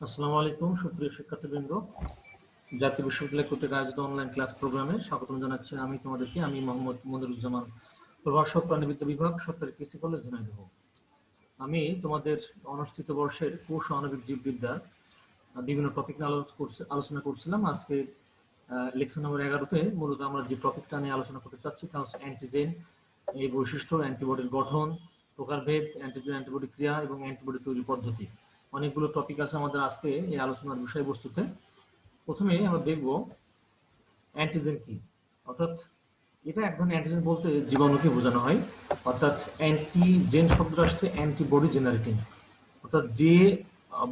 আসসালামু আলাইকুম সুপ্রিয় শিক্ষার্থীবৃন্দ। জাতীয় বিশ্ববিদ্যালয় কর্তৃক আয়োজিত অনলাইন ক্লাস প্রোগ্রামে স্বাগতম জানাচ্ছি। আমি মোহাম্মদ মনিরুজ্জামান, প্রভাষক প্রাণিবিদ্যা বিভাগ, সরকারি কৃষি কলেজ, ঝিনাইদহ। আমি তোমাদের অনার্স তৃতীয় বর্ষের কোষ ও আণবিক জীববিদ্যার বিভিন্ন টপিক নিয়ে আলোচনা করছিলাম। আজকে লেকচার নম্বর 11-তে মূলত আমরা যে টপিকটা নিয়ে আলোচনা করতে চাচ্ছি তা হচ্ছে অ্যান্টিজেন, এই বৈশিষ্ট্য, অ্যান্টিবডির গঠন, প্রকারভেদ, অ্যান্টিজেন অ্যান্টিবডি ক্রিয়া এবং অ্যান্টিবডি তৈরির পদ্ধতি। অনেকগুলো টপিক আছে আমাদের আজকে এই আলোচনার বিষয়বস্তুতে। প্রথমে আমরা দেখব অ্যান্টিজেন কি। অর্থাৎ এটা এক ধরনের অ্যান্টিজেন বলতে জীবাণুকে বোঝানো হয়। অর্থাৎ অ্যান্টিজেন শব্দটা আসছে অ্যান্টিবডি জেনারেটিং, অর্থাৎ যে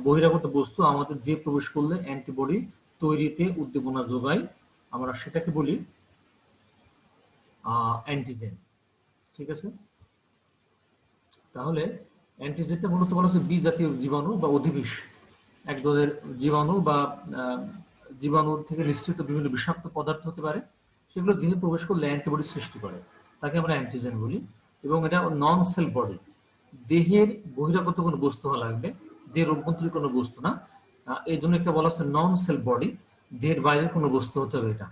বহিরাগত বস্তু আমাদের দিয়ে প্রবেশ করলে অ্যান্টিবডি তৈরিতে উদ্দীপনা যোগায়, আমরা সেটাকে বলি অ্যান্টিজেন। ঠিক আছে, তাহলে অ্যান্টিজেনটা মূলত বলা হচ্ছে বি জাতীয় জীবাণু বা অধিবিষ, এক ধরনের জীবাণু বা জীবাণুর থেকে নিঃসৃত বিভিন্ন বিষাক্ত পদার্থ হতে পারে, সেগুলো দেহে প্রবেশ করলে অ্যান্টিবডি সৃষ্টি করে, তাকে আমরা অ্যান্টিজেন বলি। এবং এটা নন সেল বডি, দেহের বহিরাগত কোনো বস্তু হওয়া লাগবে, দেহের অভ্যন্তরীণ কোনো বস্তু না। এই জন্য একটা বলা হচ্ছে নন সেল বডি, দেহের বাইরের কোনো বস্তু হতে হবে এটা।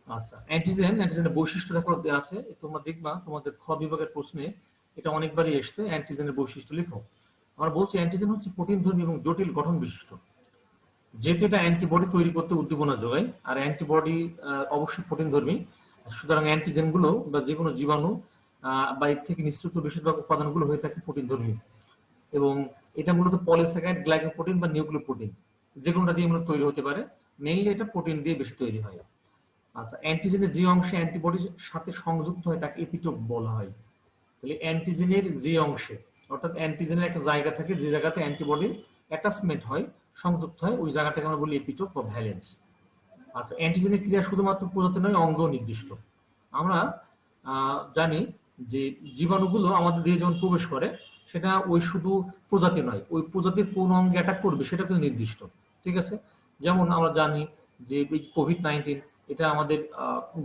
আচ্ছা, অ্যান্টিজেনের বৈশিষ্ট্য দেখো দেওয়া আছে, তোমরা দেখবা তোমাদের খ বিভাগের প্রশ্নে এটা অনেকবারই এসছে। অ্যান্টিজেনের বৈশিষ্ট্য লিখো। আমরা বলছি অ্যান্টিজেন হচ্ছে প্রোটিনধর্মী এবং জটিল গঠন বিশিষ্ট। যেহেতু এটা অ্যান্টিবডি তৈরি করতে উদ্দীপনা যোগায়, আর অ্যান্টিবডি অবশ্যই প্রোটিনধর্মী, সুতরাং অ্যান্টিজেন গুলো বা যে কোনো জীবাণু বা এর থেকে নিঃসৃত বেশিরভাগ উপাদানগুলো হয়ে থাকে প্রোটিনধর্মী। এবং এটা মূলত পলিস্যাকারাইড, গ্লাইকোপ্রোটিন বা নিউক্লিওপ্রোটিন যে কোনোটা দিয়ে মূলত তৈরি হতে পারে। মেইনলি এটা প্রোটিন দিয়ে বেশি তৈরি হয়। আচ্ছা, অ্যান্টিজেনের যে অংশে অ্যান্টিবডির সাথে সংযুক্ত হয় তাকে এপিটোপ বলা হয়। তাহলে অ্যান্টিজেনের যে অংশে, অর্থাৎ অ্যান্টিজেনের একটা জায়গা থাকে যে জায়গাতে অ্যান্টিবডির অ্যাটাচমেন্ট হয়, সংযুক্ত হয়, ওই জায়গাটাকে আমরা বলি এপিটোপ বা ভ্যালেন্স। আচ্ছা, অ্যান্টিজেনের ক্রিয়া শুধুমাত্র প্রজাতি নয়, অঙ্গ নির্দিষ্ট। আমরা জানি যে জীবাণুগুলো আমাদের দেহে যখন প্রবেশ করে, সেটা ওই শুধু প্রজাতি নয়, ওই প্রজাতির কোন অঙ্গে অ্যাটাক করবে সেটা কিন্তু নির্দিষ্ট। ঠিক আছে, যেমন আমরা জানি যে কোভিড-19 এটা আমাদের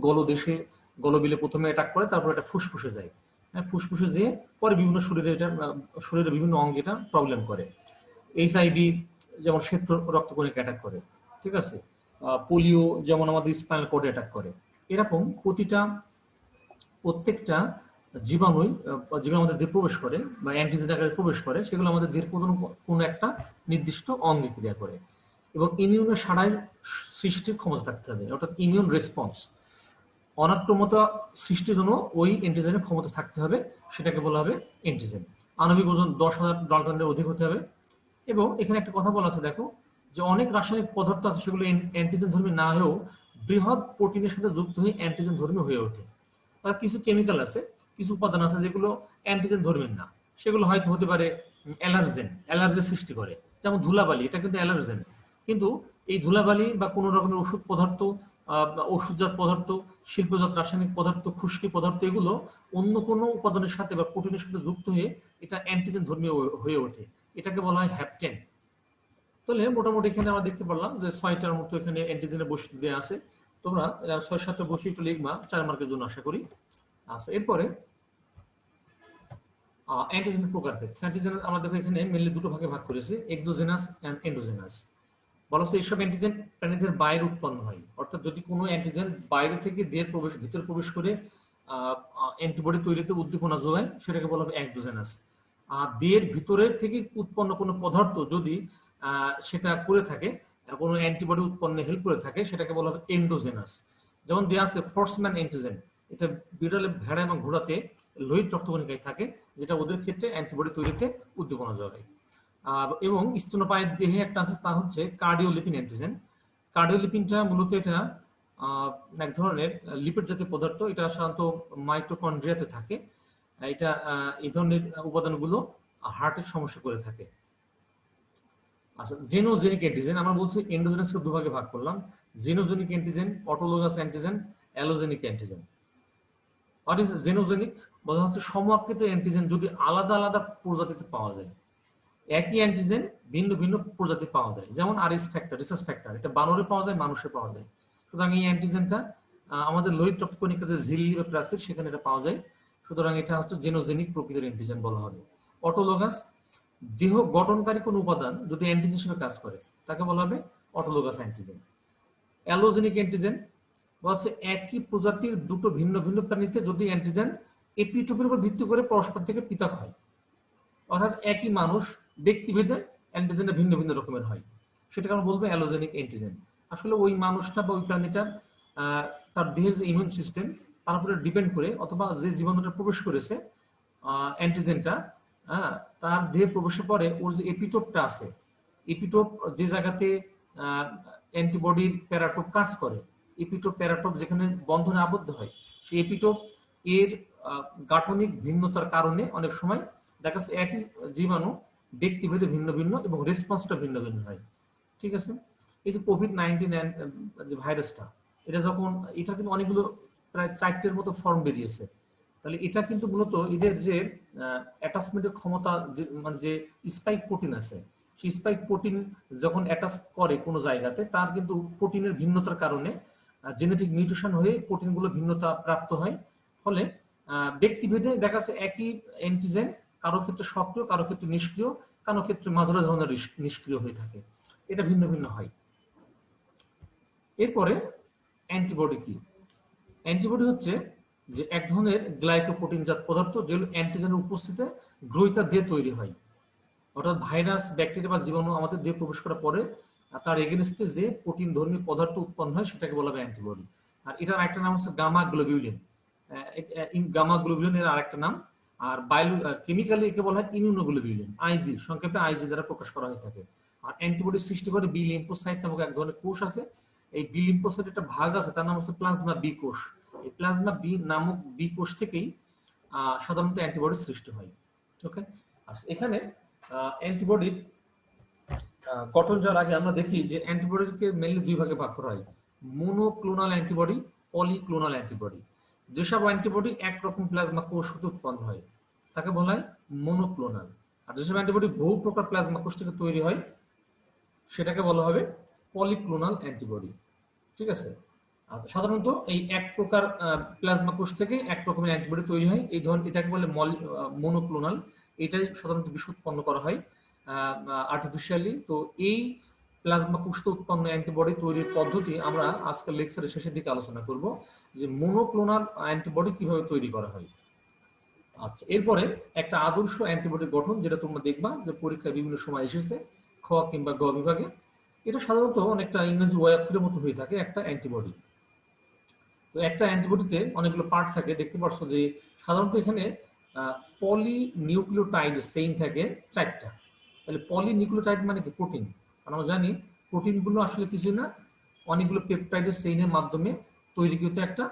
গলদেশে, গলবিলে প্রথমে অ্যাটাক করে, তারপর এটা ফুসফুসে যায়। হ্যাঁ, ফুসফুসে যেয়ে পরে বিভিন্ন শরীরে এটা শরীরের বিভিন্ন অঙ্গে এটা প্রবলেম করে। এইচআইভি যেমন শ্বেত রক্তকণিকা অ্যাটাক করে। ঠিক আছে, পোলিও যেমন আমাদের স্পাইনাল কর্ডে অ্যাটাক করে। এরকম প্রত্যেকটা জীবাণুই যেগুলো আমাদের দেহে প্রবেশ করে বা অ্যান্টিজেন আকারে প্রবেশ করে, সেগুলো আমাদের দেহের কোনো একটা নির্দিষ্ট অঙ্গে ক্রিয়া করে। এবং ইমিউনের সাড়ায় সৃষ্টির ক্ষমতা থাকতে হবে, অর্থাৎ ইমিউন রেসপন্স, অনাক্রমতা সৃষ্টির জন্য ওই অ্যান্টিজেনের ক্ষমতা থাকতে হবে, সেটাকে বলা হবে অ্যান্টিজেন। আণবিক ওজন 10,000 ডাল্টনের অধিক হতে হবে। এবং এখানে একটা কথা বলা আছে, দেখো যে অনেক রাসায়নিক পদার্থ আছে সেগুলো অ্যান্টিজেন ধর্মী না হয়েও বৃহৎ প্রোটিনের সাথে যুক্ত হয়ে অ্যান্টিজেন ধর্মী হয়ে ওঠে। আর কিছু কেমিক্যাল আছে, কিছু উপাদান আছে যেগুলো অ্যান্টিজেন ধর্মী না, সেগুলো হয়তো হতে পারে অ্যালার্জি সৃষ্টি করে। যেমন ধুলাবালি, এটা কিন্তু অ্যালার্জেন, কিন্তু এই ধুলাবালি বা কোনো রকমের ওষুধ পদার্থ, ওষুধজাত পদার্থ, শিল্পজাত রাসায়নিক পদার্থ, খুশকি পদার্থ, এগুলো অন্য কোনো উপাদানের সাথে বা প্রোটিনের সাথে যুক্ত হয়ে এটা অ্যান্টিজেন ধর্মী হয়ে ওঠে, এটাকে বলা হয় হ্যাপটেন। তাহলে মোটামুটি এখানে আমরা দেখতে পারলাম যে 6টার মতো এখানে অ্যান্টিজেনের বৈশিষ্ট্য দেওয়া আছে। তোমরা 6-7টা বৈশিষ্ট্য লিখবা 4 মার্কের জন্য আশা করি। আচ্ছা, এরপরে অ্যান্টিজেনের প্রকারভেদ। অ্যান্টিজেন আমরা দেখো এখানে মেনলি দুটো ভাগে ভাগ করেছে, এক্সোজেনাস এন্ড এন্ডোজেনাস। বলা হচ্ছে এইসব অ্যান্টিজেন প্রাণীদের বাইরে উৎপন্ন হয়, অর্থাৎ যদি কোনো অ্যান্টিজেন বাইরে থেকে দেহের ভিতরে প্রবেশ করে অ্যান্টিবডি তৈরিতে উদ্দীপনা যোগায়, সেটাকে বলা হবে এক্সোজেনাস। আর দেহের ভিতরের থেকে উৎপন্ন কোনো পদার্থ যদি সেটা করে থাকে, কোনো অ্যান্টিবডি উৎপন্নে হেল্প করে থাকে, সেটাকে বলা হবে এন্ডোজেনাস। যেমন দেওয়া আছে ফোর্সম্যান অ্যান্টিজেন, এটা বিড়ালে, ভেড়া এবং ঘোড়াতে লোহিত রক্তকণিকায় থাকে, যেটা ওদের ক্ষেত্রে অ্যান্টিবডি তৈরিতে উদ্দীপনা যোগায়। এবং স্তন্যপায়ীর দেহে একটা আছে, তা হচ্ছে কার্ডিওলিপিন অ্যান্টিজেন। কার্ডিওলিপিনটা মূলত এটা এক ধরনের লিপিড জাতীয় পদার্থ, এটা সাধারণত মাইটোকন্ড্রিয়াতে থাকে। এটা এই ধরনের উপাদানগুলো হার্টের সমস্যা করে থাকে। আচ্ছা, জেনোজেনিক অ্যান্টিজেন আমরা বলছি এন্ডোজেনাসকে দুভাগে ভাগ করলাম, xenogenic antigen, autologous antigen, allogeneic antigen. What is xenogenic? বলা হচ্ছে সমআকৃত অ্যান্টিজেন যদি আলাদা আলাদা প্রজাতিতে পাওয়া যায়। একই অ্যান্টিজেন ভিন্ন ভিন্ন প্রজাতি পাওয়া যায়, যেমন আরএস ফ্যাক্টর, রিসার্চ ফ্যাক্টর, এটা বানরে পাওয়া যায়, মানুষে পাওয়া যায়। সুতরাং এই অ্যান্টিজেনটা আমাদের লোহিত রক্তকণিকার যে ঝিল্লি বা প্রাচীর, সেখানে এটা পাওয়া যায়। সুতরাং এটা হচ্ছে জেনোজেনিক প্রকৃতির অ্যান্টিজেন বলা হবে। অটোলোগাস, দেহ গঠনকারী কোন উপাদান যদি অ্যান্টিজেন হিসেবে কাজ করে তাকে বলা হবে অটোলোগাস অ্যান্টিজেন। অ্যালোজেনিক অ্যান্টিজেন বলছে একই প্রজাতির দুটো ভিন্ন ভিন্ন প্রাণীতে যদি অ্যান্টিজেন এপিটোপের উপর ভিত্তি করে পরস্পর থেকে পৃথক হয়, অর্থাৎ একই মানুষ ব্যক্তিভেদে অ্যান্টিজেনটা ভিন্ন ভিন্ন রকমের হয়, সেটাকে আমরা বলবো অ্যালোজেনিক অ্যান্টিজেন। আসলে ওই মানুষটা বা ওই প্রাণীটার তার দেহের যে ইমিউন সিস্টেম তার উপরে ডিপেন্ড করে, অথবা যে জীবাণুটা প্রবেশ করেছে অ্যান্টিজেনটা, হ্যাঁ, তার দেহে প্রবেশের পরে ওর যে এপিটোপটা আছে, এপিটোপ যে জায়গাতে অ্যান্টিবডির প্যারাটোপ কাজ করে, এপিটোপ প্যারাটোপ যেখানে বন্ধনে আবদ্ধ হয়, সেই এপিটোপ এর গাঠনিক ভিন্নতার কারণে অনেক সময় দেখা যাচ্ছে একই জীবাণু ব্যক্তিভেদে ভিন্ন ভিন্ন এবং রেসপন্সটা ভিন্ন ভিন্ন হয়। ঠিক আছে, এই যে কোভিড-19 যে ভাইরাসটা, এটা যখন, এটা কিন্তু অনেকগুলো প্রায় 4টের মতো ফর্ম বেরিয়েছে, তাহলে এটা কিন্তু মূলত এদের যে অ্যাটাচমেন্টের ক্ষমতা, মানে যে স্পাইক প্রোটিন আছে, সেই স্পাইক প্রোটিন যখন অ্যাটাচ করে কোনো জায়গাতে, তার কিন্তু প্রোটিনের ভিন্নতার কারণে জেনেটিক মিউটেশন হয়ে প্রোটিনগুলো ভিন্নতা প্রাপ্ত হয়। ফলে ব্যক্তিভেদে দেখা যাচ্ছে একই অ্যান্টিজেন কারো ক্ষেত্রে সক্রিয়, কারো ক্ষেত্রে নিষ্ক্রিয়, কারো ক্ষেত্রে মাঝারি ধরনের নিষ্ক্রিয় হয়ে থাকে, এটা ভিন্ন ভিন্ন হয়। এরপরে অ্যান্টিবডি কি? অ্যান্টিবডি হচ্ছে যে এক ধরনের গ্লাইকোপ্রোটিন জাত পদার্থ যেগুলো অ্যান্টিজেনের উপস্থিতিতে গ্রহিতা দিয়ে তৈরি হয়, অর্থাৎ ভাইরাস, ব্যাকটেরিয়া বা জীবাণু আমাদের দেহে প্রবেশ করার পরে তার এগেনস্টে যে প্রোটিন ধর্মী পদার্থ উৎপন্ন হয় সেটাকে বলা হয় অ্যান্টিবডি। আর এটার আরেকটা নাম হচ্ছে গামা গ্লোবিউলিন। গামা গ্লোবিউলিন এর আরেকটা নাম। আর বায়ো কেমিক্যালি একে বলা হয় ইমিউনোগ্লোবিউলিন, আইজি, সংক্ষেপে আইজি দ্বারা প্রকাশ করা হয়ে থাকে। আর অ্যান্টিবডি সৃষ্টি করে বি লিম্ফোসাইট নামক এক ধরনের কোষ আছে। এই বি লিম্ফোসাইট একটা ভাগ আছে, তার নাম হচ্ছে প্লাজমা বি কোষ। এই প্লাজমা বি নামক বি কোষ থেকেই সাধারণত অ্যান্টিবডি সৃষ্টি হয়। ওকে, এখানে অ্যান্টিবডির গঠন যাওয়ার আগে আমরা দেখি যে অ্যান্টিবডিকে মেনলি দুই ভাগে ভাগ করা হয়, মোনোক্লোনাল অ্যান্টিবডি, পলিক্লোনাল অ্যান্টিবডি। যেসব অ্যান্টিবডি একরকম প্লাজমা কোষ হতে উৎপন্ন হয় তাকে বলা হয় মোনোক্লোনাল, আর যেসব অ্যান্টিবডি বহু প্রকার প্লাজমা কোষ থেকে তৈরি হয় সেটাকে বলা হবে পলিক্লোনাল অ্যান্টিবডি। ঠিক আছে, সাধারণত এই এক প্রকার প্লাজমা কোষ থেকে এক রকমের অ্যান্টিবডি তৈরি হয়, এই ধরনের এটাকে বলে মোনোক্লোনাল। এটাই সাধারণত বেশি উৎপন্ন করা হয় আর্টিফিশিয়ালি। তো এই প্লাজমা কোষ উৎপন্ন অ্যান্টিবডি তৈরির পদ্ধতি আমরা আজকের লেকচারের শেষের দিকে আলোচনা করব, যে মোনোক্লোনাল অ্যান্টিবডি কিভাবে তৈরি করা হয়। আচ্ছা, এরপরে একটা আদর্শ অ্যান্টিবডির গঠন যেটা তোমরা দেখবা যে পরীক্ষায় বিভিন্ন সময় এসেছে খ কিংবা গ বিভাগে, এটা সাধারণত অনেকটা ইংরেজি ওয়াক্যের মতো হয়ে থাকে একটা অ্যান্টিবডি। তো একটা অ্যান্টিবডিতে অনেকগুলো পার্ট থাকে, দেখতে পাচ্ছ যে সাধারণত এখানে পলিনিউক্লিওটাইড চেইন থাকে 4টা। তাহলে পলিনিউক্লিওটাইড মানে কি? প্রোটিন। আমরা জানি প্রোটিনগুলো আসলে কিছু না, অনেকগুলো পেপটাইডের চেইনের মাধ্যমে তৈরিকৃত একটা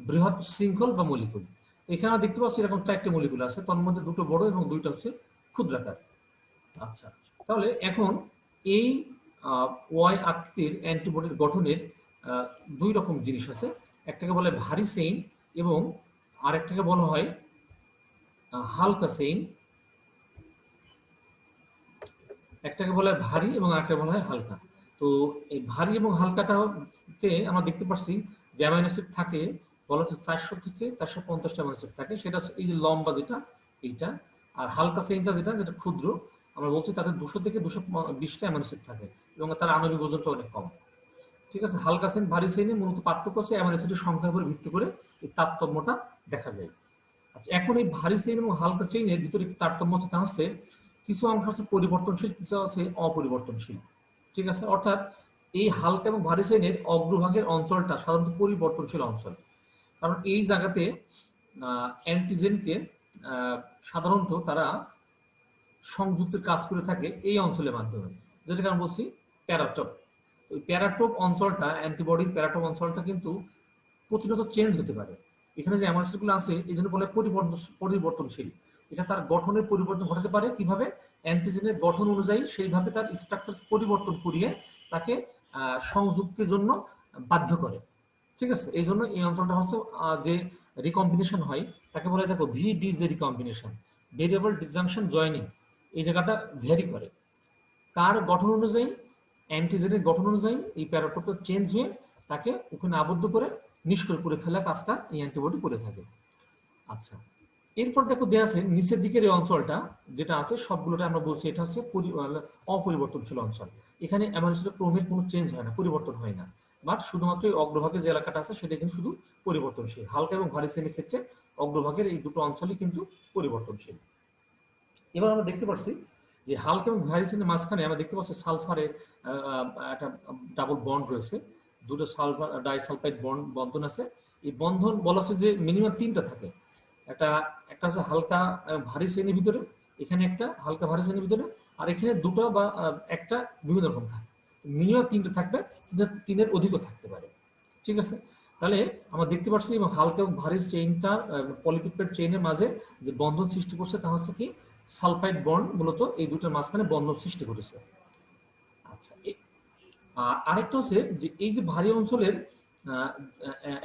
বৃহৎ শৃঙ্খল বা মলিকুল। এখানে দেখতে পাচ্ছি এরকম 4টে মলিকুল আছে, তার মধ্যে 2টো বড় এবং 2টা হচ্ছে ক্ষুদ্রাকার। আচ্ছা, তাহলে এখন এই ওয়াই আকৃতির অ্যান্টিবডির গঠনের 2 রকম জিনিস আছে, একটাকে বলে ভারী চেইন এবং আরেকটাকে বলা হয় হালকা চেইন। একটাকে বলা হয় ভারী এবং আরেকটাকে বলা হয় হালকা। তো এই ভারী এবং হালকাটাতে আমরা দেখতে পাচ্ছি যে অ্যামাইনো অ্যাসিড থাকে, বলা হচ্ছে 400 থেকে 450টা অ্যামাইনো অ্যাসিড থাকে, সেটা এই যে লম্বা যেটা এইটা। আর হালকা চেইনটা যেটা যেটা ক্ষুদ্র, আমরা বলছি তাদের 200 থেকে 220টা অ্যামাইনো অ্যাসিড থাকে এবং তার আণবিক ওজনটা অনেক কম। ঠিক আছে, হালকা চেইন ভারী চেইনে মূলত পার্থক্য আছে অ্যামাইনো অ্যাসিডের সংখ্যার উপর ভিত্তি করে এই তারতম্যটা দেখা যায়। আচ্ছা, এখন এই ভারী চেইন এবং হালকা চেইনের ভিতরে তারতম্য হচ্ছে কিছু অংশ আছে পরিবর্তনশীল, কিছু আছে অপরিবর্তনশীল। ঠিক আছে, অর্থাৎ এই হালকা এবং ভারী চেইনের অগ্রভাগের অঞ্চলটা সাধারণত পরিবর্তনশীল অঞ্চল, কারণ এই জায়গাতে অ্যান্টিজেনকে সাধারণত তারা সংযুক্তের কাজ করে থাকে এই অঞ্চলের মাধ্যমে, যেটাকে আমরা বলছি প্যারাটোপ। ওই প্যারাটোপ অঞ্চলটা, অ্যান্টিবডির প্যারাটোপ অঞ্চলটা কিন্তু প্রতিনিয়ত চেঞ্জ হতে পারে। এখানে যে অ্যামাইনো অ্যাসিডগুলো আছে এই জন্য বলে পরিবর্তনশীল। এটা তার গঠনের পরিবর্তন ঘটাতে পারে কিভাবে? অ্যান্টিজেনের গঠন অনুযায়ী সেইভাবে তার স্ট্রাকচার পরিবর্তন করিয়ে তাকে সংযুক্তের জন্য বাধ্য করে। ঠিক আছে, এই জন্য এই অঞ্চলটা হচ্ছে যে রিকম্বিনেশন হয় তাকে বলে, দেখো ভিডি যে রিকম্বিনেশন, ভেরিয়েবল ডিসজাংশন জয়েনিং, এই জায়গাটা ভ্যারি করে কার গঠন অনুযায়ী? অ্যান্টিজেনের গঠন অনুযায়ী এই প্যারাটোপটা চেঞ্জ হয়ে তাকে ওখানে আবদ্ধ করে নিষ্ক্রিয় করে ফেলা কাজটা এই অ্যান্টিবডি করে থাকে। আচ্ছা, এরপর দেখো দেয়া আছে নিচের দিকের এই অঞ্চলটা যেটা আছে সবগুলোটা আমরা বলছি এটা হচ্ছে অপরিবর্তনশীল অঞ্চল। এখানে অ্যামাইনো অ্যাসিডের ক্রমের কোনো চেঞ্জ হয় না, পরিবর্তন হয় না, বাট শুধুমাত্র এই অগ্রভাগে যে এলাকাটা আছে সেটা কিন্তু শুধু পরিবর্তনশীল। হালকা এবং ভারী শ্রেণীর ক্ষেত্রে অগ্রভাগের এই দুটো অঞ্চলই কিন্তু পরিবর্তনশীল। এবার আমরা দেখতে পাচ্ছি যে হালকা এবং ভারী শ্রেণীর মাঝখানে আমরা দেখতে পাচ্ছি সালফারের একটা ডাবল বন্ড রয়েছে, দুটো সালফার ডাইসালফাইড বন্ধন আছে। এই বন্ধন বলা হচ্ছে যে মিনিমাম তিনটা থাকে। একটা একটা হচ্ছে হালকা ভারী শ্রেণীর ভিতরে, এখানে একটা হালকা ভারী শ্রেণীর ভিতরে, আর এখানে দুটো বা একটা বিভিন্ন রকম থাকে। মিনিমাম তিনটা থাকবে, তিনের অধিকও থাকতে পারে। ঠিক আছে, তাহলে আমরা দেখতে পাচ্ছি এবং হালকা এবং ভারী চেইনটা পলিপেপটাইড চেইনের মাঝে যে বন্ধন সৃষ্টি করছে তা হচ্ছে কি সালফাইড বন্ড, মূলত এই দুটোর মাঝখানে বন্ধন সৃষ্টি করেছে। আচ্ছা, আরেকটা হচ্ছে যে এই যে ভারী অঞ্চলের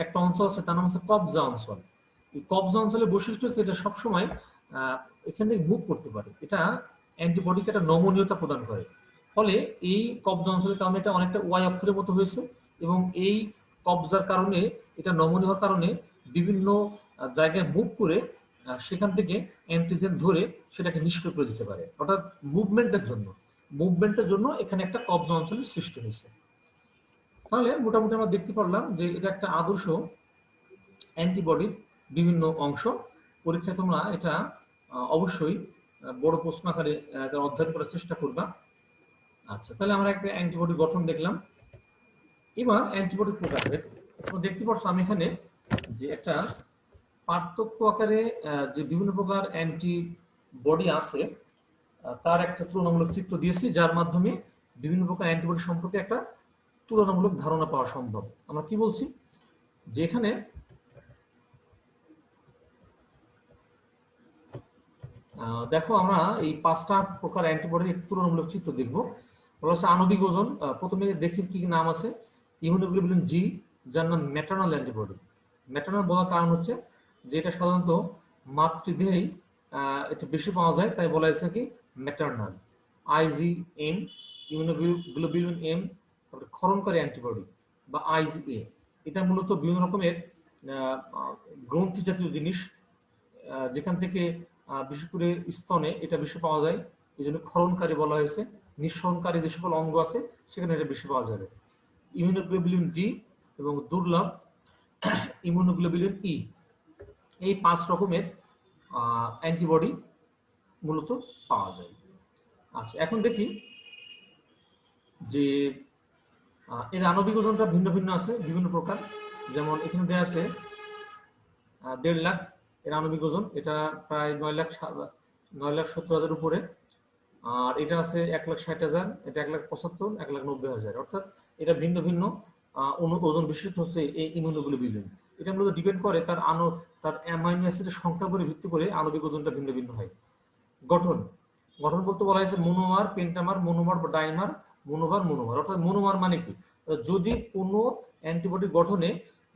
একটা অঞ্চল আছে তার নাম হচ্ছে কবজা অঞ্চল। এই কবজা অঞ্চলের বৈশিষ্ট্য হচ্ছে এটা সবসময় এখান থেকে মুভ করতে পারে, এটা অ্যান্টিবডিকে একটা নমনীয়তা প্রদান করে। ফলে এই কবজা অঞ্চলের কারণে এটা অনেকটা ওয়াই অক্ষরের মতো হয়েছে, এবং এই কবজার কারণে এটা নমনীয় হওয়ার কারণে বিভিন্ন জায়গায় মুভ করে সেখান থেকে অ্যান্টিজেন ধরে সেটাকে নিষ্ক্রিয় করে দিতে পারে, অর্থাৎ মুভমেন্টের জন্য এখানে একটা কবজা অঞ্চলের সৃষ্টি হয়েছে। তাহলে মোটামুটি আমরা দেখতে পারলাম যে এটা একটা আদর্শ অ্যান্টিবডির বিভিন্ন অংশ। পরীক্ষায় তোমরা এটা অবশ্যই বড় প্রশ্ন আকারে অধ্যয়ন করার চেষ্টা করবা। আচ্ছা, তাহলে আমরা একটা অ্যান্টিবডি গঠন দেখলাম। এবার অ্যান্টিবডি প্রকারভেদ দেখতে পাচ্ছ আমি এখানে যে একটা পার্থক্য আকারে যে বিভিন্ন প্রকার অ্যান্টিবডি আছে তার একটা তুলনামূলক চিত্র দিয়েছি, যার মাধ্যমে বিভিন্ন প্রকার অ্যান্টিবডি সম্পর্কে একটা তুলনামূলক ধারণা পাওয়া সম্ভব। আমরা কি বলছি যে এখানে দেখো আমরা এই 5টা প্রকার অ্যান্টিবডির তুলনামূলক চিত্র দেখব। বলা হচ্ছে আণবিক ওজন, প্রথমে দেখি কি কি নাম আছে। ইমিউনোগ্লোবুলিন জি, যার নাম ম্যাটার্নাল অ্যান্টিবডি। ম্যাটার্নাল বলার কারণ হচ্ছে যে এটা সাধারণত মাতৃদেহেই এটা বেশি পাওয়া যায়, তাই বলা হয়েছে কি ম্যাটার্নাল। আইজিএম, ইমিউনোগ্লোবুলিন এম, তারপরে ক্ষরণকারী অ্যান্টিবডি বা আইজিএ, এটা মূলত বিভিন্ন রকমের গ্রন্থি জাতীয় জিনিস, যেখান থেকে বিশেষ করে স্তনে এটা বেশি পাওয়া যায়, এই জন্য ক্ষরণকারী বলা হয়েছে। নিঃসরণকারী যে সকল অঙ্গ আছে সেখানে এটা বেশি পাওয়া যাবে। ইমিউনোগ্লোবুলিন ডি এবং দুর্লভ ইমিউনোগ্লোবুলিন ই, এই 5 রকমের অ্যান্টিবডি মূলত পাওয়া যায়। আচ্ছা, এখন দেখি যে এর আণবিক ওজনটা ভিন্ন ভিন্ন আছে, বিভিন্ন প্রকার। যেমন এখানে দেওয়া আছে 1.5 লাখ এর আণবিক ওজন, এটা প্রায় 9,70,000 উপরে। আর এটা আছে 1,60,000, এটা 1,75,000, 1,90,000, অর্থাৎ এটা ভিন্ন ভিন্ন ওজন বিশিষ্ট হচ্ছে এই ইমিউনোগ্লোবুলিন। এটা মূলত ডিপেন্ড করে তার অ্যামাইনো অ্যাসিডের সংখ্যার উপরে ভিত্তি করে আণবিক ওজনটা ভিন্ন ভিন্ন হয়। গঠন গঠন বলতে বলা হয়েছে মোনোমার, পেন্টামার, মোনোমার বা ডাইমার, মোনোমার। অর্থাৎ মোনোমার মানে কি, যদি কোনো অ্যান্টিবডি গঠনে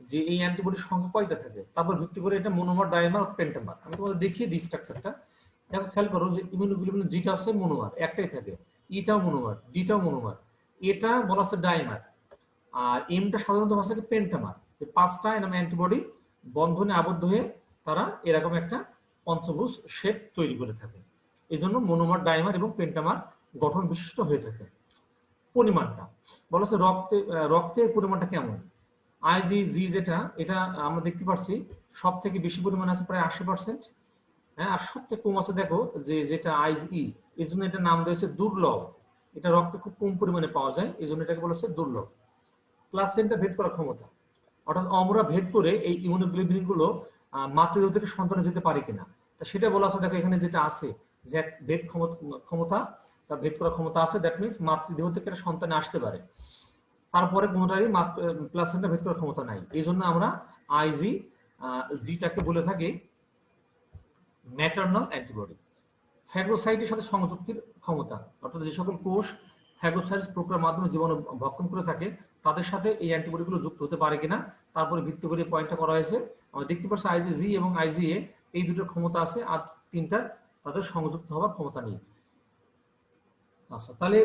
যে এই অ্যান্টিবডির সংখ্যা কয়টা থাকে তারপর ভিত্তি করে এটা মোনোমার, ডাইমার, পেন্টামার। আমি তোমাদের দেখিয়ে দিই স্ট্রাকচারটা। দেখো, খেয়াল করো যে ইমিউনোগ্লোবুলিন যেটা আছে মোনোমার একটাই থাকে, ইটাও মোনোমার, ডিটাও মোনোমার, এটা বলা আছে ডাইমার, আর এমটা সাধারণত বলা আছে পেন্টামার। 5টা এরকম অ্যান্টিবডি বন্ধনে আবদ্ধ হয়ে তারা এরকম একটা পঞ্চভুজ শেপ তৈরি করে থাকে, এই জন্য মোনোমার, ডাইমার এবং পেন্টামার গঠন বিশিষ্ট হয়ে থাকে। পরিমাণটা বলা হচ্ছে রক্তের পরিমাণটা কেমন। আইজিজি যেটা, এটা আমরা দেখতে পাচ্ছি সব থেকে বেশি পরিমাণ আছে প্রায় 80%। হ্যাঁ, আর সব থেকে কম আছে দেখো যে যেটা আইজি, এই জন্য এটা নাম দিয়েছে দুর্লভ। এটা রক্তে খুব কম পরিমাণে পাওয়া যায়, এই জন্য এটাকে বলা হচ্ছে দুর্লভ। প্লাসেন্টা ভেদ করার ক্ষমতা, অর্থাৎ আমরা ভেদ করে এই ইমিউনোগ্লোবুলিন গুলো মাতৃদেহ থেকে সন্তানে যেতে পারে কিনা, তা সেটা বলা আছে। দেখো এখানে যেটা আছে যে ভেদ ক্ষমতা, তার ভেদ করার ক্ষমতা আছে, দ্যাট মিনস মাতৃদেহ থেকে একটা সন্তানে আসতে পারে। তারপরে কোনোটারই প্লাসেন্টা ভেদ করার ক্ষমতা নাই, এই জন্য আমরা আইজি জিটাকে বলে থাকি ম্যাটার্নাল অ্যান্টিবডি। ফ্যাগোসাইটের সাথে সংযুক্তির ক্ষমতা, অর্থাৎ যে সকল কোষ ফ্যাগোসাইটস প্রক্রিয়ার মাধ্যমে জীবাণু ভক্ষণ করে থাকে তাদের সাথে এই অ্যান্টিবডিগুলো যুক্ত হতে পারে কিনা তারপরে ভিত্তি করে পয়েন্টটা করা হয়েছে। আমরা দেখতে পাচ্ছি আইজিজি এবং আইজিএ এই দুটোর ক্ষমতা আছে, আর তিনটার তাদের সংযুক্ত হওয়ার ক্ষমতা নেই। আচ্ছা, তাহলে